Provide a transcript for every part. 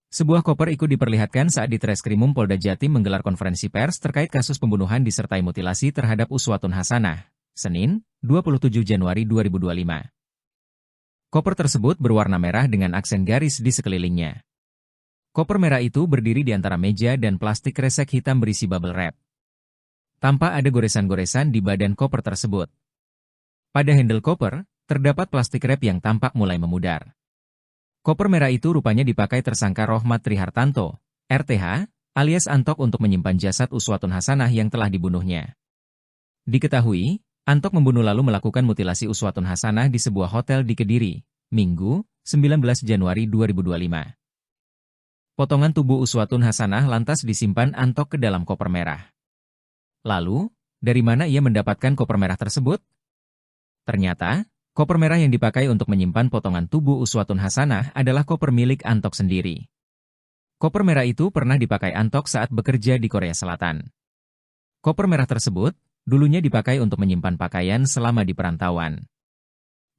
Sebuah koper ikut diperlihatkan saat Ditreskrimum Polda Jatim menggelar konferensi pers terkait kasus pembunuhan disertai mutilasi terhadap Uswatun Hasanah, Senin, 27 Januari 2025. Koper tersebut berwarna merah dengan aksen garis di sekelilingnya. Koper merah itu berdiri di antara meja dan plastik kresek hitam berisi bubble wrap. Tampak ada goresan-goresan di badan koper tersebut. Pada handle koper, terdapat plastik wrap yang tampak mulai memudar. Koper merah itu rupanya dipakai tersangka Rohmat Trihartanto, RTH, alias Antok untuk menyimpan jasad Uswatun Hasanah yang telah dibunuhnya. Diketahui, Antok membunuh lalu melakukan mutilasi Uswatun Hasanah di sebuah hotel di Kediri, Minggu, 19 Januari 2025. Potongan tubuh Uswatun Hasanah lantas disimpan Antok ke dalam koper merah. Lalu, dari mana ia mendapatkan koper merah tersebut? Ternyata, koper merah yang dipakai untuk menyimpan potongan tubuh Uswatun Hasanah adalah koper milik Antok sendiri. Koper merah itu pernah dipakai Antok saat bekerja di Korea Selatan. Koper merah tersebut dulunya dipakai untuk menyimpan pakaian selama di perantauan.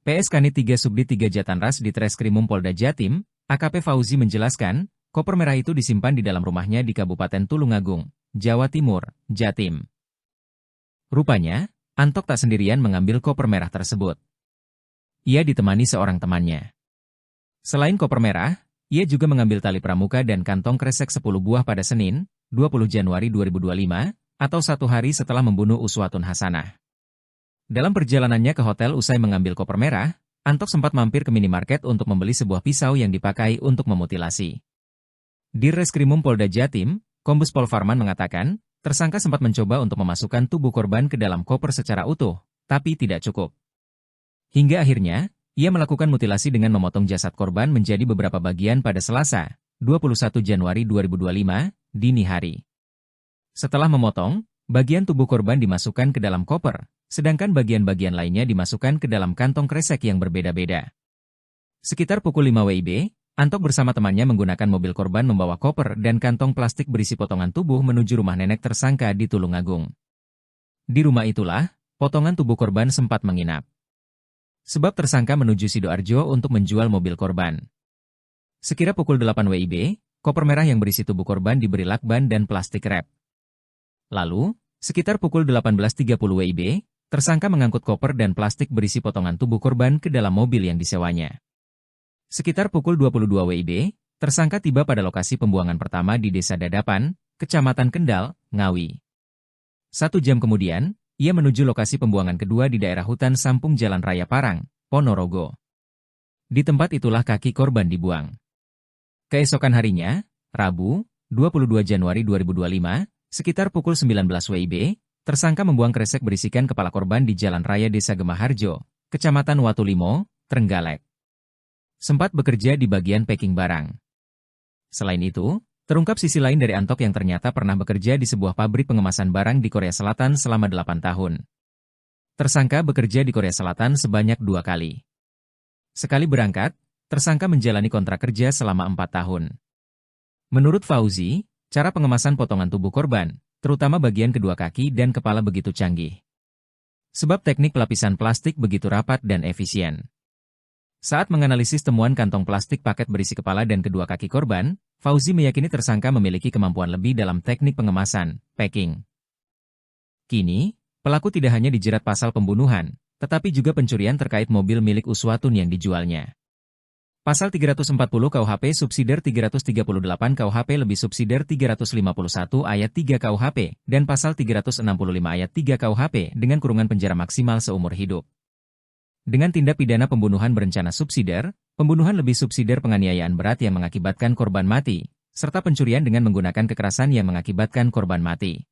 PS Kanit 3 Subdit 3 Jatanras Ditreskrimum Polda Jatim, AKP Fauzi menjelaskan, koper merah itu disimpan di dalam rumahnya di Kabupaten Tulungagung, Jawa Timur, Jatim. Rupanya, Antok tak sendirian mengambil koper merah tersebut. Ia ditemani seorang temannya. Selain koper merah, ia juga mengambil tali pramuka dan kantong kresek 10 buah pada Senin, 20 Januari 2025, atau 1 hari setelah membunuh Uswatun Hasanah. Dalam perjalanannya ke hotel usai mengambil koper merah, Antok sempat mampir ke minimarket untuk membeli sebuah pisau yang dipakai untuk memutilasi. Direskrimum Polda Jatim, Kombes Pol Farman mengatakan, tersangka sempat mencoba untuk memasukkan tubuh korban ke dalam koper secara utuh, tapi tidak cukup. Hingga akhirnya, ia melakukan mutilasi dengan memotong jasad korban menjadi beberapa bagian pada Selasa, 21 Januari 2025, dini hari. Setelah memotong, bagian tubuh korban dimasukkan ke dalam koper, sedangkan bagian-bagian lainnya dimasukkan ke dalam kantong kresek yang berbeda-beda. Sekitar pukul 5 WIB, Antok bersama temannya menggunakan mobil korban membawa koper dan kantong plastik berisi potongan tubuh menuju rumah nenek tersangka di Tulungagung. Di rumah itulah, potongan tubuh korban sempat menginap. Sebab tersangka menuju Sidoarjo untuk menjual mobil korban. Sekira pukul 8 WIB, koper merah yang berisi tubuh korban diberi lakban dan plastik wrap. Lalu, sekitar pukul 18.30 WIB, tersangka mengangkut koper dan plastik berisi potongan tubuh korban ke dalam mobil yang disewanya. Sekitar pukul 22 WIB, tersangka tiba pada lokasi pembuangan pertama di Desa Dadapan, Kecamatan Kendal, Ngawi. 1 jam kemudian, ia menuju lokasi pembuangan kedua di daerah hutan Sampung Jalan Raya Parang, Ponorogo. Di tempat itulah kaki korban dibuang. Keesokan harinya, Rabu, 22 Januari 2025, sekitar pukul 19 WIB, tersangka membuang kresek berisikan kepala korban di Jalan Raya Desa Gemaharjo, Kecamatan Watulimo, Trenggalek. Sempat bekerja di bagian packing barang. Selain itu, terungkap sisi lain dari Antok yang ternyata pernah bekerja di sebuah pabrik pengemasan barang di Korea Selatan selama 8 tahun. Tersangka bekerja di Korea Selatan sebanyak 2 kali. Sekali berangkat, tersangka menjalani kontrak kerja selama 4 tahun. Menurut Fauzi, cara pengemasan potongan tubuh korban, terutama bagian kedua kaki dan kepala begitu canggih. Sebab teknik pelapisan plastik begitu rapat dan efisien. Saat menganalisis temuan kantong plastik paket berisi kepala dan kedua kaki korban, Fauzi meyakini tersangka memiliki kemampuan lebih dalam teknik pengemasan, packing. Kini, pelaku tidak hanya dijerat pasal pembunuhan, tetapi juga pencurian terkait mobil milik Uswatun yang dijualnya. Pasal 340 KUHP Subsidiar 338 KUHP lebih Subsidiar 351 ayat 3 KUHP, dan Pasal 365 ayat 3 KUHP dengan kurungan penjara maksimal seumur hidup. Dengan tindak pidana pembunuhan berencana subsidiar, pembunuhan lebih subsidiar penganiayaan berat yang mengakibatkan korban mati, serta pencurian dengan menggunakan kekerasan yang mengakibatkan korban mati.